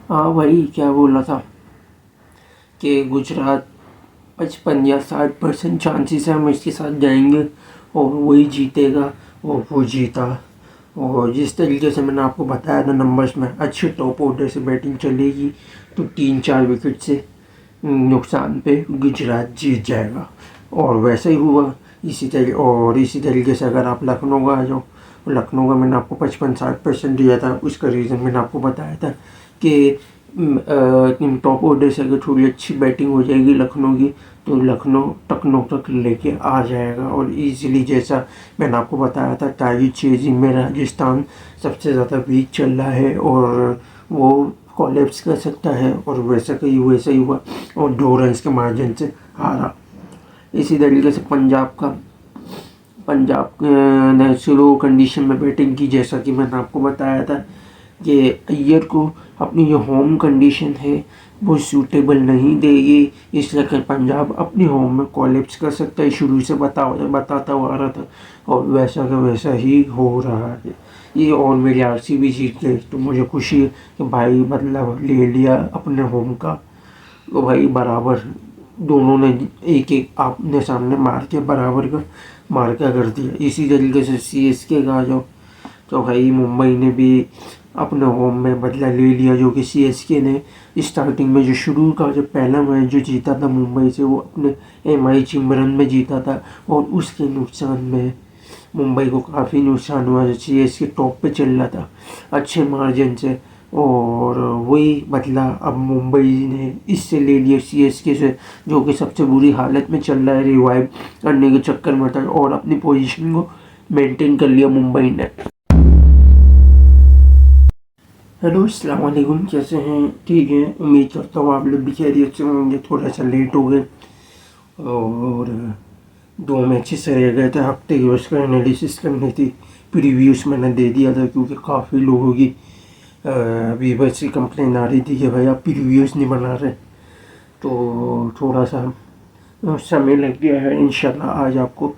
हाँ भाई, क्या बोला था कि गुजरात 55 या 60% चांसेस है हम इसके साथ जाएंगे और वही जीतेगा। और वो जीता। और जिस तरीके से मैंने आपको बताया था नंबर्स में, अच्छे टॉप ऑर्डर से बैटिंग चलेगी तो 3-4 विकेट से नुकसान पे गुजरात जीत जाएगा। और वैसा ही हुआ। इसी तरीके से अगर आप लखनऊ का आ जाओ, लखनऊ का मैंने आपको 55-60% दिया था। उसका रीज़न मैंने आपको बताया था कि टॉप ऑर्डर से अगर थोड़ी अच्छी बैटिंग हो जाएगी लखनऊ की तो लखनऊ टखनऊ तक लेके आ जाएगा। और इजीली, जैसा मैंने आपको बताया था, टाई चेजिंग में राजस्थान सबसे ज़्यादा वीक चल रहा है और वो कोलैप्स कर सकता है। और वैसा ही हुआ और 2 रन के मार्जिन से हारा। इसी तरीके से पंजाब ने स्लो कंडीशन में बैटिंग की, जैसा कि मैंने आपको बताया था कि अय्यर को अपनी जो होम कंडीशन है वो सूटेबल नहीं देगी, इसलिए कि पंजाब अपनी होम में कोलैप्स कर सकता है। शुरू से बताता हुआ आ रहा था और वैसा का वैसा ही हो रहा है ये। और मेरी आरसीबी जीत गई तो मुझे खुशी है कि भाई मतलब ले लिया अपने होम का। तो भाई बराबर दोनों ने एक एक आपने सामने मार के बराबर का मार्का कर दिया। इसी तरीके से सीएसके का आ जाओ तो भाई मुंबई ने भी अपने होम में बदला ले लिया, जो कि सीएसके ने स्टार्टिंग में जो शुरू का जो पहला मैच जो जीता था मुंबई से वो अपने एमआई चिंबरन में जीता था। और उसके नुकसान में मुंबई को काफ़ी नुकसान हुआ। सीएसके टॉप पे चल रहा था अच्छे मार्जिन से और वही बदला अब मुंबई ने इससे ले लिया सीएसके से, जो कि सबसे बुरी हालत में चल रहा है रिवाइव करने के चक्कर में था और अपनी पोजीशन को मेंटेन कर लिया मुंबई ने। हेलो, अस्सलाम वालेकुम, कैसे हैं? ठीक है, उम्मीद करता हूँ आप लोग भी खैरियत से होंगे। थोड़ा सा लेट हो गए और 2 मैचेस रह गए थे हफ्ते की, उसका एनालिसिस करनी थी। प्रीव्यूज़ मैंने दे दिया था क्योंकि काफ़ी लोगों की अभी बस कंप्लेन आ रही थी कि भाई आप प्रीव्यूज़ नहीं बना रहे। तो थोड़ा सा समय लग गया है। इंशाल्लाह आज आपको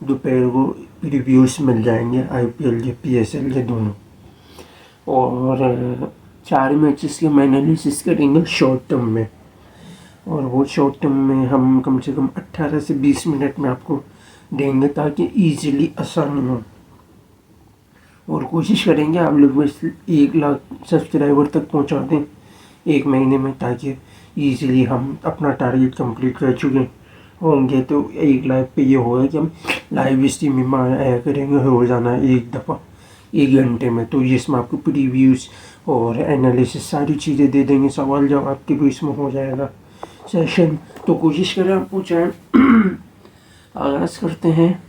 दोपहर को प्रीव्यूज़ मिल जाएंगे आईपीएल के, पीएसएल के दोनों। और 4 मैचेस के हम एनालिसिस करेंगे शॉर्ट टर्म में। और वो शॉर्ट टर्म में हम कम से कम 18 से 20 मिनट में आपको देंगे ताकि ईजिली आसान हो। और कोशिश करेंगे आप लोग बस 1 लाख सब्सक्राइबर तक पहुंचा दें 1 महीने में, ताकि ईजिली हम अपना टारगेट कंप्लीट कर चुके होंगे। तो 1 लाख पे ये होगा कि हम लाइव स्ट्रीमिंग में आया करेंगे रोज़ाना 1 दफ़ा 1 घंटे में। तो जिसमें आपको प्रीव्यूज़ और एनालिसिस सारी चीज़ें दे देंगे, सवाल जवाब के भी इसमें हो जाएगा सेशन। तो कोशिश करें आपको चाहे आगाज़ करते हैं।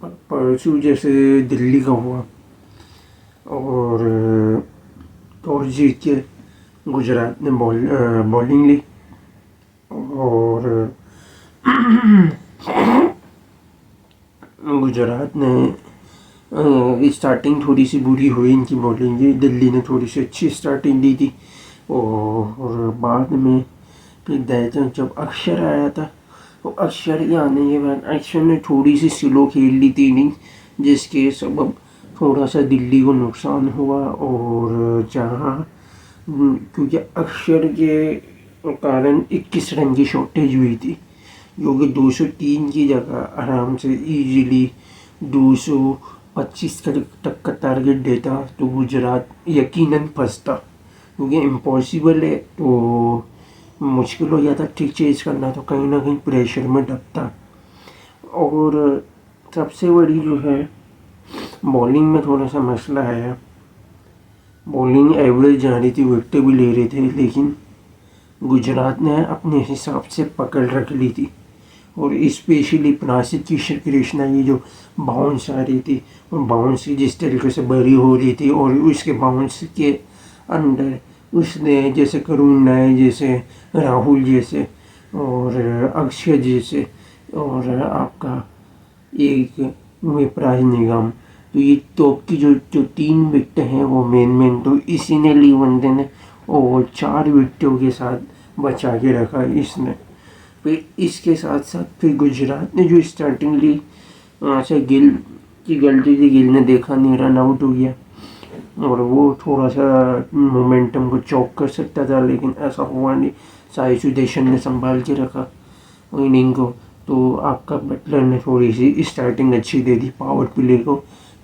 परसों जैसे दिल्ली का हुआ और टॉस जीत के गुजरात ने बॉलिंग ली और गुजरात ने स्टार्टिंग थोड़ी सी बुरी हुई इनकी बॉलिंग की। दिल्ली ने थोड़ी सी अच्छी स्टार्टिंग दी थी और बाद में फिर जब अक्षर आया था तो अक्षर के आने के बाद अक्षर ने थोड़ी सी स्लो खेल ली थी इनिंग, जिसके सबब थोड़ा सा दिल्ली को नुकसान हुआ। और जहाँ क्योंकि अक्षर के कारण 21 रन की शॉर्टेज हुई थी, जो कि 203 की जगह आराम से इजीली 225 तक का टारगेट देता तो गुजरात यकीनन फंसता। क्योंकि इम्पॉसिबल है तो मुश्किल हो जाता ठीक चेज करना, तो कहीं ना कहीं प्रेशर में दबता। और सबसे बड़ी जो है बॉलिंग में थोड़ा सा मसला है। बॉलिंग एवरेज जा रही थी, विकेटें भी ले रहे थे, लेकिन गुजरात ने अपने हिसाब से पकड़ रख ली थी। और स्पेशली प्रासिद कृष्णा की जो बाउंस आ रही थी और बाउंस की जिस तरीके से बरी हो रही थी और उसके बाउंस के अंदर उसने जैसे करुण नायर जैसे, राहुल जैसे और अक्षय जैसे और आपका एक विपराज निगम, तो ये टॉप की जो 3 विकेटें हैं वो मेन तो इसी ने ली बंदे ने और 4 विकेटों के साथ बचा के रखा इसने। फिर इसके साथ साथ फिर गुजरात ने जो स्टार्टिंग ली, अच्छा गिल की गलती थी, गिल ने देखा नहीं, रन आउट हो गया। और वो थोड़ा सा मोमेंटम को चौक कर सकता था, लेकिन ऐसा हुआ नहीं। साई सुदर्शन ने संभाल के रखा इनिंग को। तो आपका बटलर ने थोड़ी सी स्टार्टिंग अच्छी दे दी, पावर प्ले को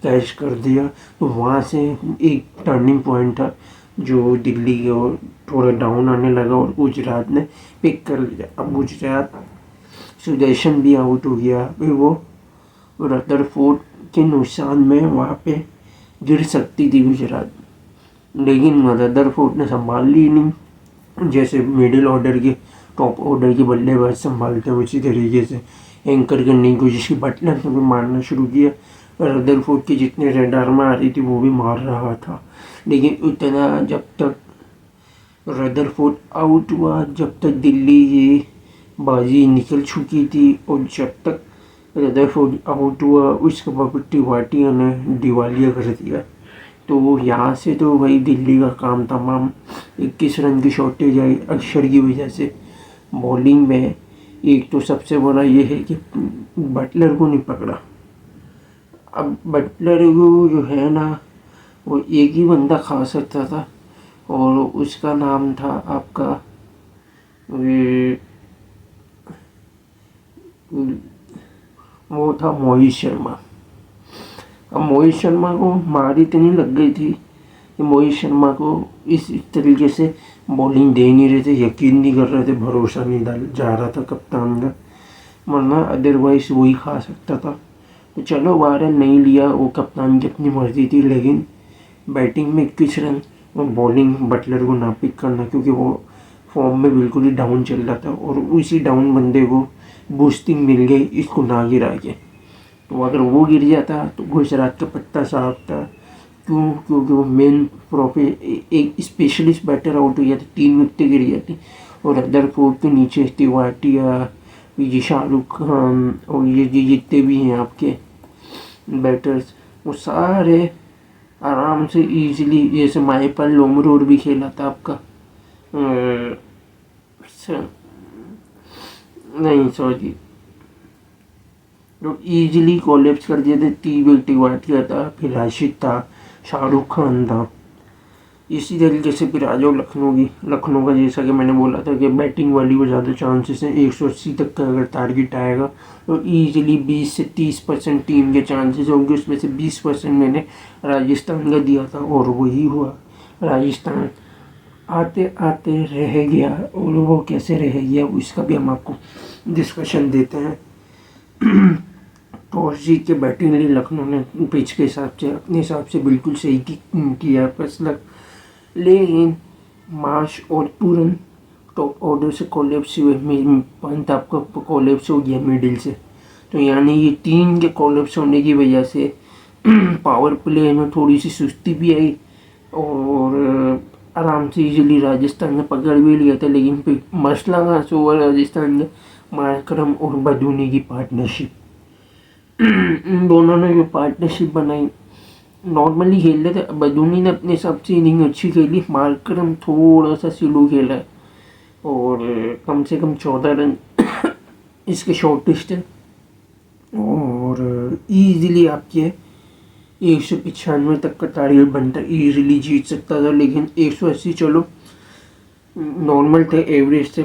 कैच कर दिया। तो वहाँ से एक टर्निंग पॉइंट था जो दिल्ली को थोड़ा डाउन आने लगा और गुजरात ने पिक कर लिया। अब गुजरात सुदर्शन भी आउट हो गया, फिर वो रदरफोर्ड के नुकसान में वहाँ पे गिर सकती थी गुजरात, लेकिन रदरफोर्ड ने संभाल ली नहीं। जैसे मिडिल ऑर्डर के टॉप ऑर्डर के बल्लेबाज संभालते हैं उसी तरीके से एंकर करने की कोशिश की। बटलर ने भी मारना शुरू किया, रदरफोर्ड के जितने रेडार में आ रही थी वो भी मार रहा था, लेकिन उतना जब तक रदरफोर्ड आउट हुआ, जब तक दिल्ली ये बाजी निकल चुकी थी, और जब तक रदरफोर्ड आउट हुआ उसके बाद तिवाटिया ने दिवालिया कर दिया। तो यहाँ से तो भाई दिल्ली का काम तमाम। 21 रन की शॉर्टेज आई अक्षर की वजह से। बॉलिंग में एक तो सबसे बड़ा ये है कि बटलर को नहीं पकड़ा। अब बटलर को जो है ना, वो एक ही बंदा खा सकता था, और उसका नाम था आपका वो था मोहित शर्मा। अब मोहित शर्मा को मार इतनी लग गई थी कि मोहित शर्मा को इस तरीके से बॉलिंग दे नहीं रहे थे, यकीन नहीं कर रहे थे, भरोसा नहीं डाल जा रहा था कप्तान का, वरना अदरवाइज वही खा सकता था। तो चलो 12 नहीं लिया, वो कप्तान की अपनी मर्जी थी, लेकिन बैटिंग में 21 रन और बॉलिंग बटलर को ना पिक करना, क्योंकि वो फॉर्म में बिल्कुल ही डाउन चल रहा था, और उसी डाउन बंदे को बूस्टिंग मिल गई इसको ना गिरा के। तो अगर वो गिर जाता तो गुजरात का पत्ता साफ था। क्यों? क्योंकि वो मेन एक स्पेशलिस्ट बैटर आउट हो गया था, 3 विकेटें गिर जाती, और रदरफोर्ड के नीचे तिवाटिया, ये शाहरुख खान और ये जितने भी हैं आपके बैटर्स, वो सारे आराम से इजीली, जैसे माइपल लोमरोड भी खेला था आपका, नहीं सॉरी, तो ईजिली कोलेप्स कर दिए थे। तिवाटिया था, फिर राशिद था, शाहरुख खान था। इसी तरीके से फिर आ जाओ लखनऊ का जैसा कि मैंने बोला था कि बैटिंग वाली को ज़्यादा चांसेस हैं। 180 तक का अगर टारगेट आएगा तो ईजिली 20 से 30% टीम के चांसेस होंगे, उसमें से 20% मैंने राजस्थान का दिया था, और वही हुआ। राजस्थान आते आते रह गया, और वो कैसे रह गया उसका भी हम आपको डिस्कशन देते हैं। टॉस जीत के बैटिंग ली लखनऊ ने, पिच के हिसाब से अपने हिसाब से बिल्कुल सही किया फैसला, लेकिन मार्श और पूरन टॉप ऑर्डर से कोलेप्स हुए। पंत आपका कोलेप्स हो गया मिडिल से, तो यानी ये 3 के कोलेप्स होने की वजह से पावर प्ले में थोड़ी सी सुस्ती भी आई, और आराम से इजीली राजस्थान ने पकड़ भी लिया था। लेकिन फिर मसला कहाँ से हुआ? राजस्थान ने मार्करम और बदूनी की पार्टनरशिप, इन दोनों ने जो पार्टनरशिप बनाई, नॉर्मली खेल रहे थे। बदूनी ने अपने हिसाब से इनिंग अच्छी खेली, मार्करम थोड़ा सा स्लो खेला है, और कम से कम 14 रन इसके शॉर्टेस्ट है, और ईजिली आपके 195 तक का टारगेट बनता, ईजिली जीत सकता था। लेकिन 180 चलो नॉर्मल थे, एवरेज थे,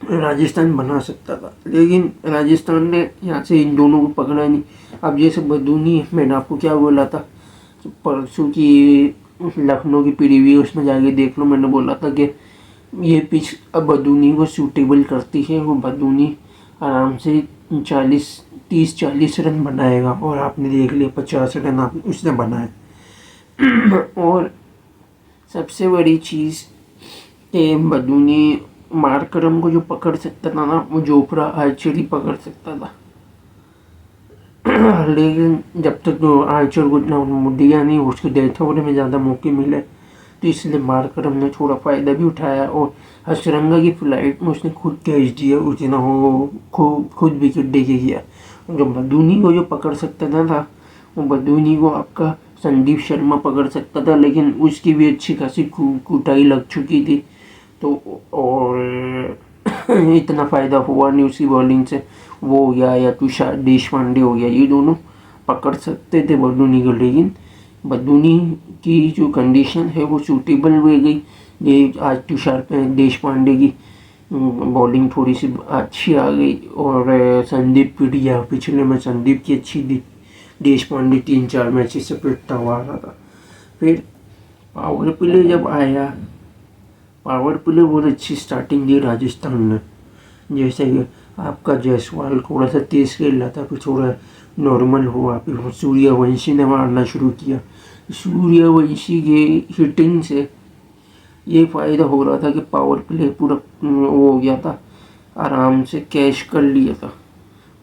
राजस्थान बना सकता था, लेकिन राजस्थान ने यहाँ से इन दोनों को पकड़ा नहीं। अब जैसे बदूनी, मैंने आपको क्या बोला था परसों की लखनऊ की प्रीव्यू, उसमें जाके देख लो, मैंने बोला था कि ये पिच अब बदूनी को सूटेबल करती है, वो बदूनी आराम से 30-40 रन बनाएगा, और आपने देख लिया 50 रन उसने बनाए। और सबसे बड़ी चीज़ कि बदूनी मार्करम को जो पकड़ सकता था ना, वो जोफ्रा आर्चर ही पकड़ सकता था। लेकिन जब तक तो आर्चर को इतना दिया नहीं, उसको डेथ ओवर में ज़्यादा मौके मिले, तो इसलिए मार्करम ने थोड़ा फ़ायदा भी उठाया, और हसरंगा की फ्लाइट में उसने खुद कैच दिया, उतना वो खुद विकेट दे के गया। जो बदूनी को जो पकड़ सकता था वो बदूनी को आपका संदीप शर्मा पकड़ सकता था, लेकिन उसकी भी अच्छी खासी कुटाई लग चुकी थी, तो और इतना फ़ायदा हुआ नहीं उसकी बॉलिंग से। वो हो गया या तुषार देशपांडे हो गया, ये दोनों पकड़ सकते थे बदूनी को, लेकिन बदूनी की जो कंडीशन है वो सूटेबल रह गई। ये आज तुषार देश पांडे की बॉलिंग थोड़ी सी अच्छी आ गई और संदीप पिडिया पिछले में संदीप की अच्छी दी। देश पांडे 3-4 मैचेस से पिटता हुआ आ रहा था। फिर पावर प्ले जब आया, पावर प्ले बहुत अच्छी स्टार्टिंग दी राजस्थान ने। जैसे कि आपका जायसवाल थोड़ा सा तेज खेल रहा था, फिर थोड़ा नॉर्मल हुआ, फिर सूर्यवंशी ने मारना शुरू किया। सूर्यवंशी के हिटिंग से ये फ़ायदा हो रहा था कि पावर प्ले पूरा वो हो गया था, आराम से कैश कर लिया था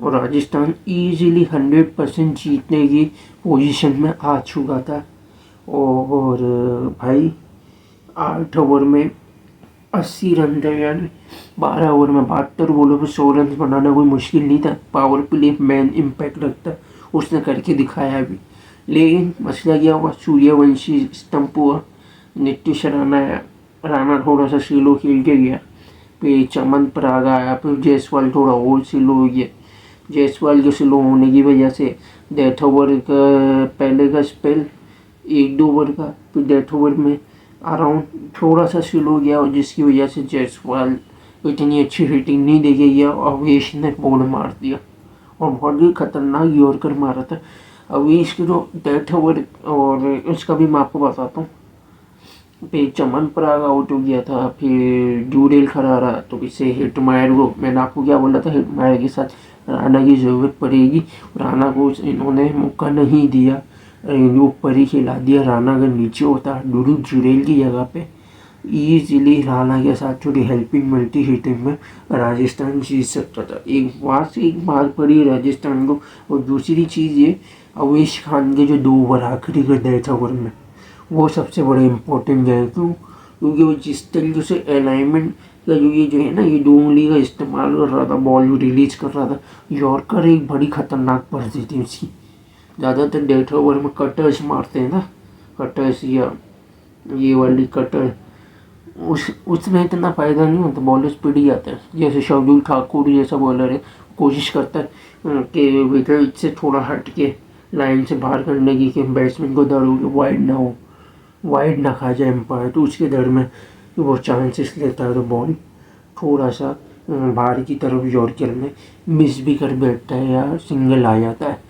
और राजस्थान इजीली 100% जीतने की पोजीशन में आ चुका था। और भाई 8 ओवर में 80 रन थे, यानी 12 ओवर में 72 बॉलों पर 100 रन बनाना कोई मुश्किल नहीं था। पावर प्ले मैन इम्पैक्ट रखता, उसने करके दिखाया भी। लेकिन मसला क्या हुआ, सूर्यवंशी स्टंप हुआ, नीतीश राणा थोड़ा सा स्लो खेल के गया, फिर चमन पराग आया, फिर जायसवाल थोड़ा और स्लो हो गया। जायसवाल के स्लो होने की वजह से डेथ ओवर का पहले का स्पेल 1-2 ओवर का, फिर डेथ ओवर में अराउंड थोड़ा सा स्लो हो गया और जिसकी वजह से जायसवाल इतनी अच्छी हिटिंग नहीं दे गया। अवेश ने बॉल मार दिया और बहुत ही खतरनाक यॉर्कर मारा था अवेश के। जो डेथ ओवर और उसका भी मैं आपको बताता हूँ। फिर चमन पराग आउट हो गया था, फिर जूडेल खड़ा रहा, तो इससे हिटमायर को मैंने आपको क्या बोला था, हिटमायर के साथ राणा की ज़रूरत पड़ेगी। राणा को इन्होंने मौका नहीं दिया, ऊपर ही खिला दिया। राणा अगर नीचे होता ध्रुव जुरेल की जगह पे, ईजिली राणा के साथ थोड़ी हेल्पिंग मिलती हिटिंग में, राजस्थान जीत सकता था। एक वहाँ से एक मार पड़ी राजस्थान को। और दूसरी चीज़ ये, अवेश खान के जो 2 ओवर आखिरी के डेथ ओवर में, वो सबसे बड़े इम्पोर्टेंट है। क्योंकि वो जिस तरीके से अलाइनमेंट का जो है ना, ये 2 उंगली का इस्तेमाल कर रहा था, बॉल रिलीज कर रहा था। यॉर्कर एक बड़ी खतरनाक पड़ती थी उसकी। ज़्यादातर डेथ ओवर में कटर्स मारते हैं ना, कटर्स या ये वाली कटर, उसमें इतना फ़ायदा नहीं होता, बॉलर स्पीड ही आता है। जैसे शार्दुल ठाकुर जैसा बॉलर है, कोशिश करता है कि विकेट से थोड़ा हट के लाइन से बाहर करने की, कि बैट्समैन को डर हो कि वाइड ना खा जाए एम्पायर, तो उसके डर में वो चांसेस लेता है, तो बॉल थोड़ा सा बाहर की तरफ यॉर्कर में मिस भी कर बैठता है या सिंगल आ जाता है।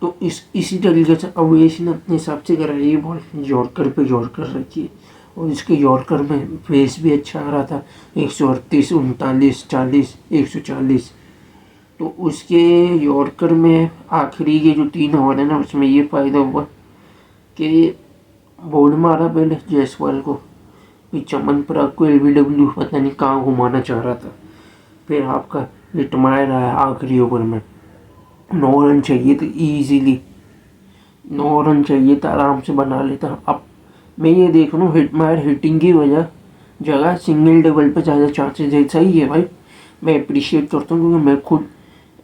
तो इसी तरीके से अवेश ने अपने हिसाब से करा, ये बॉल यॉर्कर पे यॉर्कर रखी और इसके यॉर्कर में पेस भी अच्छा आ रहा था, 138, 39, 40, 140। तो उसके यॉर्कर में आखिरी के जो 3 ओवर है ना, उसमें ये फ़ायदा हुआ कि बॉल मारा पहले जायसवाल को, फिर चमन पराग को LBW पता नहीं कहाँ घुमाना चाह रहा था, फिर आपका हिटमायर आया आखिरी ओवर में। 9 रन चाहिए थे, ईजीली 9 रन चाहिए था, आराम से बना लेता। अब मैं ये देख रहा हूँ, हिटमायर हिटिंग की जगह सिंगल डबल पे ज़्यादा चांसेस है। सही है भाई, मैं अप्रिशिएट करता हूँ, क्योंकि मैं खुद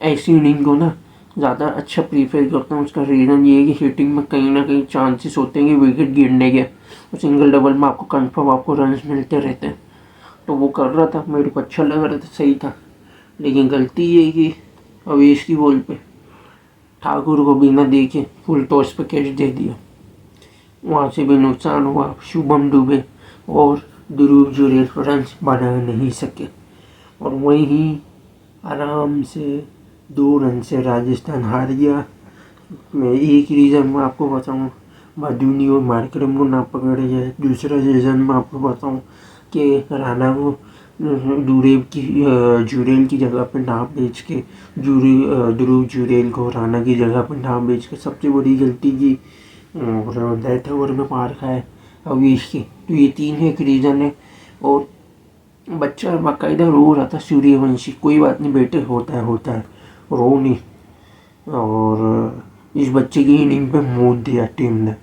ऐसी इनिंग को ना ज़्यादा अच्छा प्रीफर करता हूँ। उसका रीज़न ये है कि हिटिंग में कहीं ना कहीं चांसेस होते हैं कि विकेट गिरने के, और सिंगल डबल में आपको कंफर्म आपको रन मिलते रहते हैं। तो वो कर रहा था, मेरे को अच्छा लग रहा था, सही था। लेकिन गलती ये कि अवेश की बॉल पे ठाकुर को बिना देखे फुल टॉस पे कैच दे दिया, वहाँ से भी नुकसान हुआ। शुभम दुबे और ध्रुव जुरेल रन बना नहीं सके और वहीं आराम से 2 रन से राजस्थान हार गया। मैं एक रीज़न मैं आपको बताऊँ, बदूनी और मार्करम को ना पकड़े जाए। दूसरा रीज़न मैं आपको बताऊँ कि राणा को जुरेल की जगह पर ना बेच के, ध्रुव जुरेल को राणा की जगह पर ना बेच के सबसे बड़ी गलती की, और डेथ ओवर में मार खाए अवेश की। तो ये 3 एक रीज़न है। और बच्चा बाकायदा रो रहा था सूर्यवंशी, कोई बात नहीं बेटे, होता है, रो नहीं। और इस बच्चे की इनिंग पे मूड दिया टीम ने।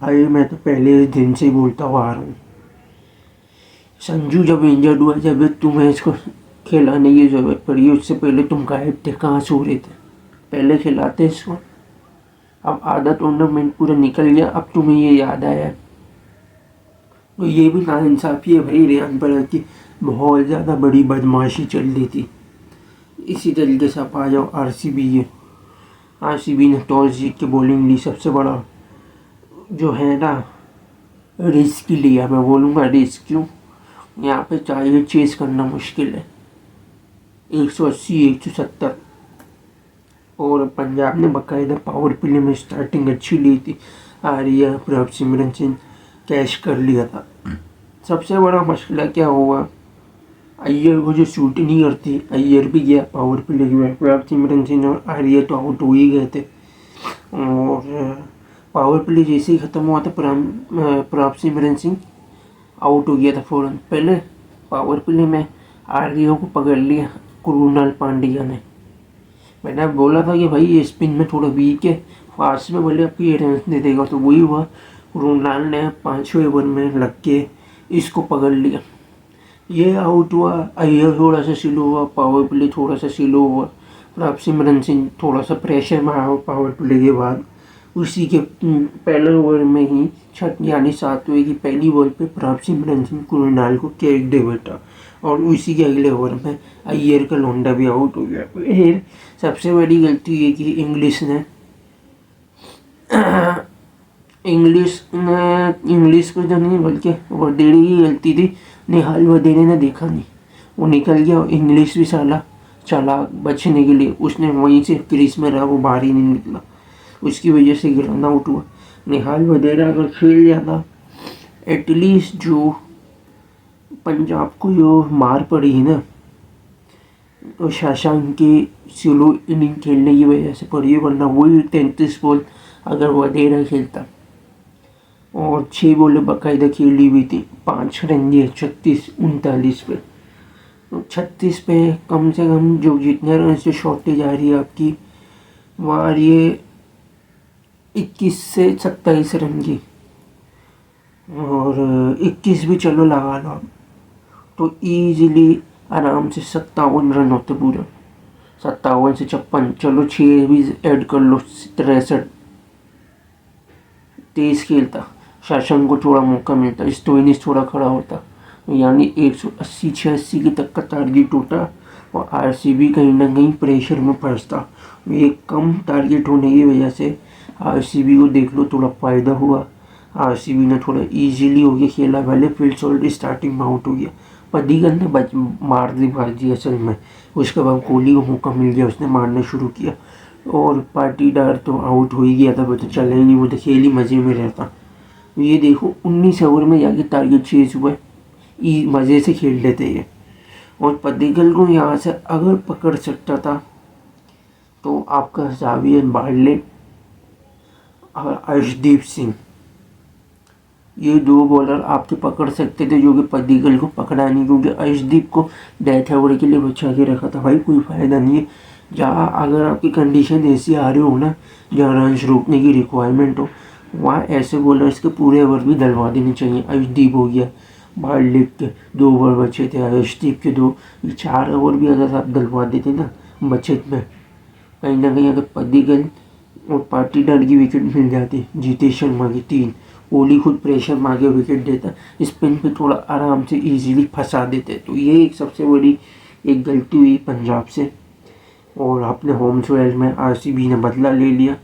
भाई मैं तो पहले दिन से ही बोलता हुआ आ रहा हूँ, संजू जब इंजर्ड हुआ, जब तुम्हें इसको खिलाने की जरूरत पड़ी, उससे पहले तुम गायब थे, कहाँ सो रहे थे, पहले खिलाते इसको। अब आधा टूर्नामेंट पूरा निकल गया, अब तुम्हें ये याद आया। तो ये भी नाइंसाफ़ी है भाई रेहान पराग की, बहुत ज़्यादा बड़ी बदमाशी चल रही थी। इसी तरीके से आप आ जाओ RCB ने टॉस जीत के बॉलिंग ली, सबसे बड़ा जो है ना रिस्क लिया, मैं बोलूँगा रिस्क। क्यों? यहाँ पे टारगेट चेज करना मुश्किल है, 180 170। और पंजाब ने बाकायदा पावर प्ले में स्टार्टिंग अच्छी ली थी, आर्या प्रभ सिमरन सिंह कैच कर लिया था। सबसे बड़ा मसला क्या हुआ, अय्यर को जो शूट नहीं करती, अय्यर भी गया पावर प्ले में, प्रभ सिमरन सिंह और आर्या तो आउट हो ही गए थे। और पावर प्ले जैसे ही ख़त्म हुआ था प्रभ सिमरन सिंह आउट हो गया था फ़ौरन। पहले पावर प्ले में आर्या को पकड़ लिया कृणाल पांड्या ने। मैंने बोला था कि भाई ये स्पिन में थोड़ा वीक है, फास्ट में बोले आपको ये रन दे देगा, तो वही हुआ। कृणाल ने 5वें ओवर में लग के इसको पकड़ लिया, ये आउट हुआ। अय्यर थोड़ा सा स्लो हुआ, पावर प्ले थोड़ा सा स्लो हुआ। प्रभ सिमरन सिंह थोड़ा सा प्रेशर में आया पावर प्ले के बाद। उसी के पहले ओवर में ही यानी 7वें की पहली बॉल पे प्रभ सिमरन सिंह कृणाल को कैच दे बैठा, और उसी के अगले ओवर में अय्यर का लोंडा भी आउट हो गया। फिर सबसे बड़ी गलती ये कि इंग्लिश को जो नहीं, बल्कि वडेरे की गलती थी। निहाल वडेरे ने देखा नहीं, वो निकल गया। इंग्लिश भी साला चला बचने के लिए, उसने वहीं से क्रीज में रहा, वो बाहर ही नहीं निकला, उसकी वजह से रन आउट हुआ। निहाल वडेरा अगर खेल जाता, एटलीस्ट जो पंजाब को जो मार पड़ी है ना, तो शशांक के स्लो इनिंग खेलने की वजह से पड़ी है, वरना वही 33 बॉल अगर वडेरा खेलता। और 6 बॉलें बाकायदा खेली हुई थी, 5 रन दिए 36 39 पे। तो 36 पे कम से कम जो जितने रन से शॉर्टेज आ रही है आपकी, वह आ रही है 21 से 27 रन की, और 21 भी चलो लगा लो आप, तो ईजिली आराम से 57 रन होते पूरे। 57 से 56, चलो 6 भी ऐड कर लो, 63। तेज खेलता, शशांक को थोड़ा मौका मिलता, स्टोइनिस थोड़ा खड़ा होता, यानी 180-86 की तक का टारगेट होता, और आरसीबी कहीं ना कहीं प्रेशर में फंसता। ये कम टारगेट होने की वजह से आरसीबी को देख लो थोड़ा फ़ायदा हुआ। आरसीबी ने थोड़ा इजीली हो गया खेला, पहले फील्ड सोल्ट स्टार्टिंग में आउट हो गया, पडिक्कल ने मार दी बाजी असल में। उसके बाद कोहली को मौका मिल गया, उसने मारना शुरू किया, और पाटीदार तो आउट हो ही गया था, वो तो चला ही नहीं, वो तो खेल ही मज़े में रहता। ये देखो 19 ओवर में जाके टारगेट चेज हुआ, मज़े से खेल लेते ये। और पडिक्कल को यहाँ से अगर पकड़ सकता था तो आपका जावियर बार्ले और अर्शदीप सिंह, ये 2 बॉलर आपके पकड़ सकते थे, जो कि पडिक्कल को पकड़ा नहीं, क्योंकि अर्शदीप को डेथ ओवर के लिए बचा के रखा था। भाई कोई फ़ायदा नहीं है, जहाँ अगर आपकी कंडीशन ऐसी आ रही हो ना, जहाँ रन रोकने की रिक्वायरमेंट हो, वहाँ ऐसे बॉलर्स के पूरे ओवर भी डलवा देने चाहिए। अर्शदीप हो गया, बार्ले के 2 ओवर बचे थे, अर्शदीप के 2, 4 ओवर भी अगर आप डलवा देते ना बचत में, कहीं ना कहीं अगर पडिक्कल और पाटीदार की विकेट मिल जाती, जीतेश शर्मा की 3, कोहली खुद प्रेशर मार के विकेट देता, स्पिन पे थोड़ा आराम से इजीली फंसा देते। तो ये एक सबसे बड़ी एक गलती हुई पंजाब से, और अपने होम सॉइल में आरसीबी ने बदला ले लिया,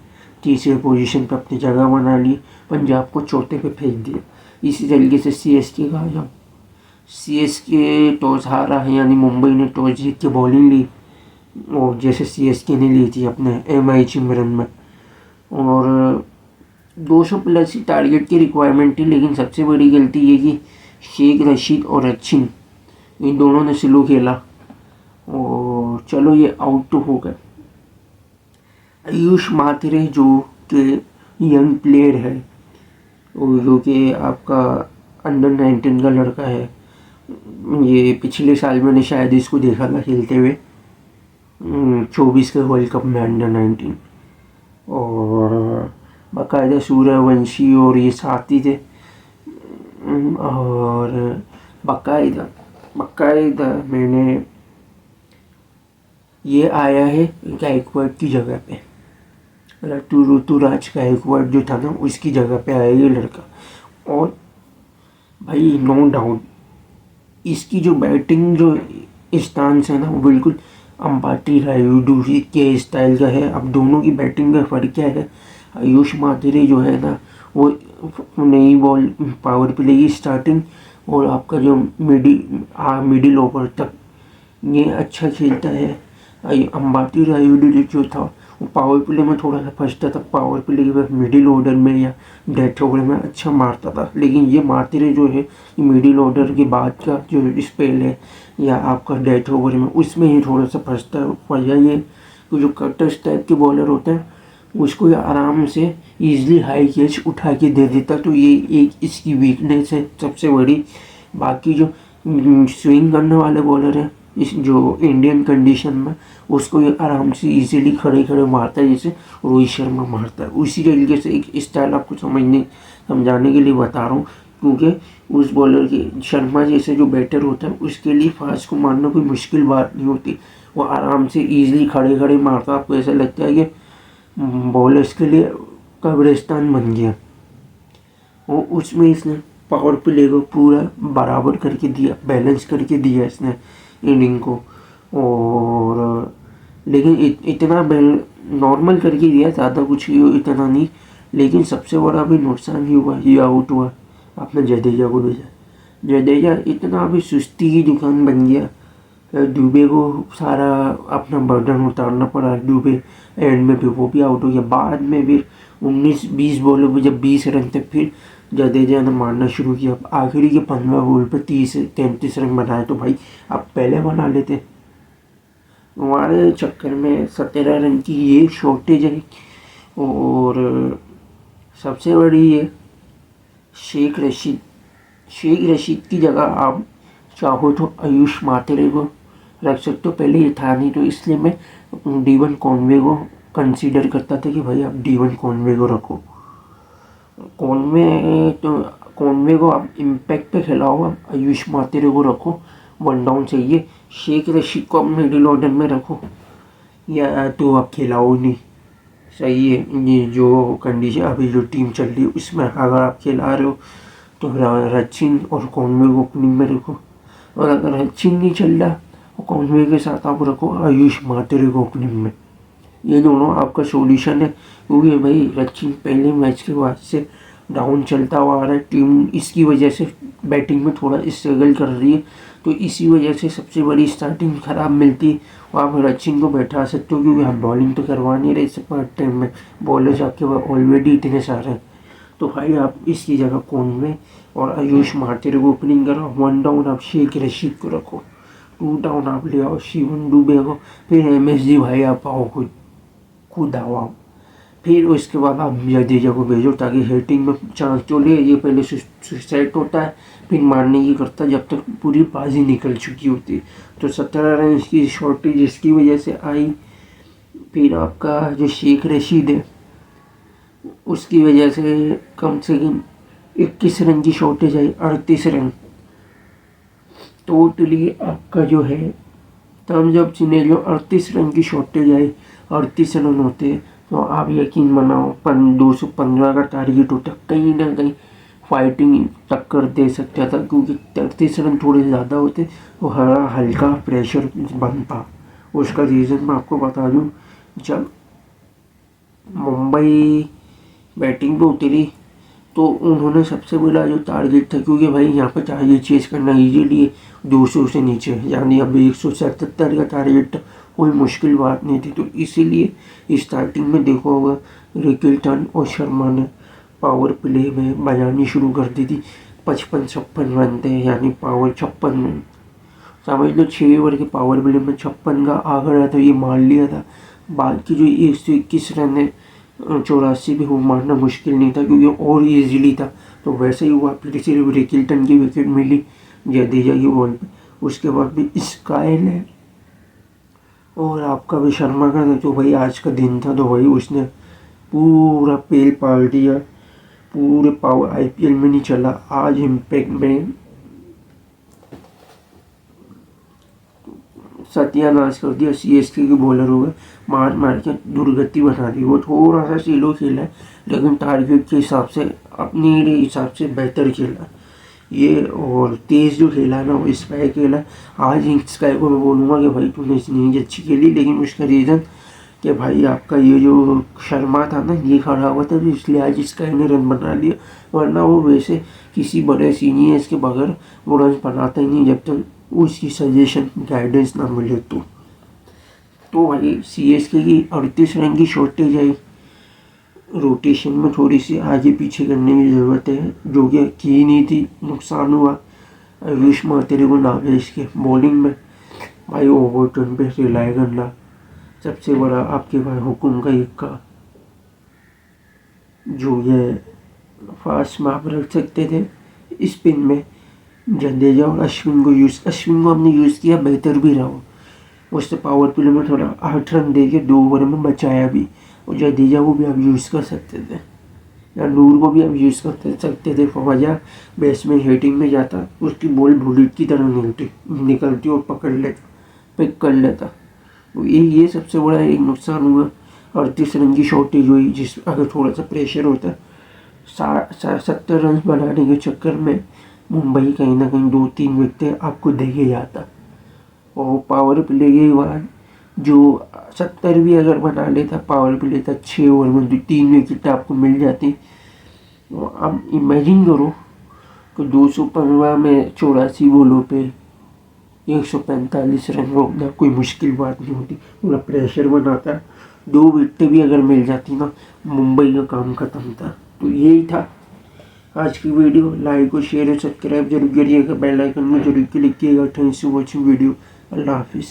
तीसरे पोजीशन पे अपनी जगह बना ली, पंजाब को चौथे पे फेंक दिया। इसी तरीके से सीएसके का जब सीएसके टॉस हारा है, यानी मुंबई ने टॉस जीत के बॉलिंग ली, और जैसे सीएसके ने ली थी अपने एमआई चिमरन में, और 200 प्लस ही टारगेट की रिक्वायरमेंट थी। लेकिन सबसे बड़ी गलती ये कि शेख रशीद और अच्छिन इन दोनों ने स्लो खेला, और चलो ये आउट तो हो गए। आयुष मात्रे जो कि यंग प्लेयर है, और जो कि आपका अंडर 19 का लड़का है, ये पिछले साल मैंने शायद इसको देखा था खेलते हुए 24 के वर्ल्ड कप में अंडर 19, और बाकायदा सूर्यवंशी और ये साथ ही थे, और बाकायदा मैंने ये आया है गायकवाड की जगह पे, ऋतुराज गायकवाड जो था ना उसकी जगह पे आया ये लड़का। और भाई नो डाउट इसकी जो बैटिंग जो स्टांस है ना, वो बिल्कुल अंपाती रायुडू के स्टाइल का है। अब दोनों की बैटिंग का फ़र्क क्या है, आयुष मात्रे जो है ना वो नई बॉल पावर प्ले की स्टार्टिंग और आपका जो मिडिल ओवर तक ये अच्छा खेलता है। अंबाती रायुडू जो था वो पावर प्ले में थोड़ा सा फंसता था, पावर प्ले के बाद मिडिल ऑर्डर में या डेथ ओवर में अच्छा मारता था, लेकिन ये मारते रहे जो है मिडिल ऑर्डर के बाद का जो स्पेल है या आपका डेथ ओवर में उसमें ही थोड़ा सा फंसता है। वजह ये कि जो कटर्स टाइप के बॉलर होते हैं उसको ये आराम से इजीली हाई कैच उठा के दे देता, तो ये एक इसकी वीकनेस है सबसे बड़ी। बाकी जो स्विंग करने वाले बॉलर हैं इस जो इंडियन कंडीशन में उसको ये आराम से इजीली खड़े खड़े मारता है, जैसे रोहित शर्मा मारता है। उसी तरीके से एक स्टाइल आपको समझाने के लिए बता रहा हूँ, क्योंकि उस बॉलर के शर्मा जैसे जो बैटर होता है उसके लिए फास्ट को मारना कोई मुश्किल बात नहीं होती, वो आराम से इजीली खड़े खड़े मारता है। आपको ऐसा लगता है कि बॉलर्स के लिए कब्रिस्तान बन गया। और उसमें इसने पावर प्ले को पूरा बराबर करके दिया, बैलेंस करके दिया इसने इनिंग को। और लेकिन इतना नॉर्मल करके दिया, ज़्यादा कुछ इतना नहीं। लेकिन सबसे बड़ा भी नुकसान ही हुआ, ये आउट हुआ, आपने जडेजा को भेजा। जडेजा इतना भी सुस्ती की दुकान बन गया, दुबे को सारा अपना बर्डन उतारना पड़ा। दुबे एंड में भी वो भी आउट हो गया। बाद में फिर 19-20 बॉलों पे जब 20 रन थे फिर जडेजा ने मारना शुरू किया। आखिरी के 15 बॉल पे 30-33 रन बनाए, तो भाई आप पहले बना लेते। हमारे चक्कर में 17 रन की ये शॉर्टेज है। और सबसे बड़ी ये शेख रशीद की जगह आप चाहो तो आयुष मातेरे को रख सकते हो। पहले ये था नहीं, तो इसलिए मैं डीवन कॉनवे को कंसीडर करता था कि भाई आप डीवन कॉनवे को रखो। कॉनवे को आप इम्पैक्ट पे खिलाओ, आप आयुष मातेरे को रखो, वन डाउन चाहिए। शेख रशीद को आप मिडिल ऑर्डर में रखो या तो आप खिलाओ नहीं। सही है, ये जो कंडीशन अभी जो टीम चल रही है उसमें अगर आप खिला रहे हो तो रचिन और कॉनवे को ओपनिंग में रखो, और अगर रचिन नहीं चल रहा तो कॉनवे के साथ आप रखो आयुष मातेरे को ओपनिंग में। ये दोनों आपका सॉल्यूशन है, क्योंकि भाई रचिन पहले मैच के बाद से डाउन चलता हुआ आ रहा है, टीम इसकी वजह से बैटिंग में थोड़ा स्ट्रगल कर रही है, तो इसी वजह से सबसे बड़ी स्टार्टिंग ख़राब मिलती है। आप रचिन को बैठा सकते हो, क्योंकि आप बॉलिंग तो करवा नहीं रहे इससे पार्ट टाइम में, बॉलर्स आपके पास ऑलरेडी इतने सारे हैं। तो भाई आप इसकी जगह कॉनवे और आयुष मातेरे को ओपनिंग करो। वन डाउन आप शेख रशीद को रखो, टू डाउन आप ले आओ शिवन दुबे को, फिर MSG भाई आप आओ खुद आओ। फिर उसके बाद आप जडेजा को भेजो, ताकि हिटिंग में चांस तो ले, ये पहले सेट होता है फिर मारने की करता जब तक पूरी बाजी निकल चुकी होती। तो 17 रन की शॉर्टेज इसकी वजह से आई। फिर आपका जो शेख रशीद है उसकी वजह से कम 21 रन की शॉर्टेज आई, 38 रन टोटली आपका जो है। तब जब सिनेरियो 38 रन की शॉर्टेज आई, 38 रन होते तो आप यकीन मनाओ 215 का टारगेट होता, कहीं ना कहीं फाइटिंग टक्कर दे सकता था, क्योंकि 33 रन थोड़े ज़्यादा होते तो हल्का प्रेशर बनता। उसका रीज़न मैं आपको बता दूं, जब मुंबई बैटिंग पे उतरी तो उन्होंने सबसे बड़ा जो टारगेट था, क्योंकि भाई यहाँ पे टारगेट चेज करना इजीली 200 से नीचे, यानी अभी 177 का टारगेट था, कोई मुश्किल बात नहीं थी। तो इसीलिए स्टार्टिंग में देखा होगा रिकिल्टन और शर्मा ने पावर प्ले में बजानी शुरू कर दी थी। 55-56 रन थे, यानी पावर 56 रन समझ लो, 6 ओवर के पावर प्ले में 56 का आ गया था, ये मान लिया था। बाकी जो 121 रन है 84 भी वो मारना मुश्किल नहीं था, क्योंकि और ईजिली था। तो वैसे ही हुआ, फिर सिर्फ रिकिल्टन की विकेट मिली जडेजा की बॉल पे, उसके बाद भी स्काइल है और आपका भी शर्मा का था। तो भाई आज का दिन था, तो भाई उसने पूरा पेल पाल दिया, पूरे पावर IPL में नहीं चला। आज इम्पैक्ट में सत्यानाश कर दिया, CSK के बॉलर हो गए, मार मार के दुर्गति बना दी। वो थोड़ा सा स्लो खेला है, लेकिन टारगेट के हिसाब से अपने हिसाब से बेहतर खेला ये, और तेज़ जो खेला ना वो स्काई खेला। आज स्काई को मैं बोलूँगा कि भाई तूने इतनी अच्छी खेली, लेकिन उसका रीज़न कि भाई आपका ये जो शर्मा था ना ये खड़ा हुआ था, तो इसलिए आज इसका इन्हें रन बना लिया, वरना वो वैसे किसी बड़े सीनियर्स के बगैर वो रन बनाता ही नहीं जब तक उसकी सजेशन गाइडेंस ना मिले। तो भाई CSK की 38 रन की शॉर्टेज आई, रोटेशन में थोड़ी सी आगे पीछे करने की ज़रूरत है, जो कि की नहीं थी, नुकसान हुआ। आयुष मातेरे को नागेश के बॉलिंग में भाई ओवरटर्न पे रिलाई करना सबसे बड़ा आपके भाई हुकुम का इक्का, जो ये फास्ट में आप रख सकते थे। स्पिन में जडेजा और अश्विन को हमने यूज़ किया, बेहतर भी रहा। उससे पावर प्ले में थोड़ा 8 रन दे के 2 ओवर में बचाया भी, और जडेजा को भी आप यूज़ कर सकते थे, या नूर को भी आप यूज़ कर सकते थे। फवाजा बैट्समैन हिटिंग में जाता, उसकी बॉल बुलेट की तरह निकलती और पकड़ लेता, पिक कर लेता। तो ये सबसे बड़ा एक नुकसान हुआ। 38 रन की शॉर्टेज हुई, जिस अगर थोड़ा सा प्रेशर होता 70 रन बनाने के चक्कर में मुंबई कहीं ना कहीं 2-3 विकेट आपको दे के जाता। और पावर प्ले के बाद जो 70 भी अगर बना लेता पावर प्ले था, 6 ओवर में 3 विकेट आपको मिल जाती। तो अब इमेजिन करो कि 215 में 84 बॉलों पे 145 रन रोकना कोई मुश्किल बात नहीं होती, पूरा प्रेशर बनाता। 2 विकेट भी अगर मिल जाती ना, मुंबई का काम खत्म था। तो यही था आज की वीडियो। लाइक और शेयर और सब्सक्राइब जरूर करिएगा, बेल आइकन में जरूर क्लिक कीजिएगा। Thanks for watching video. अल्लाह हाफिज़।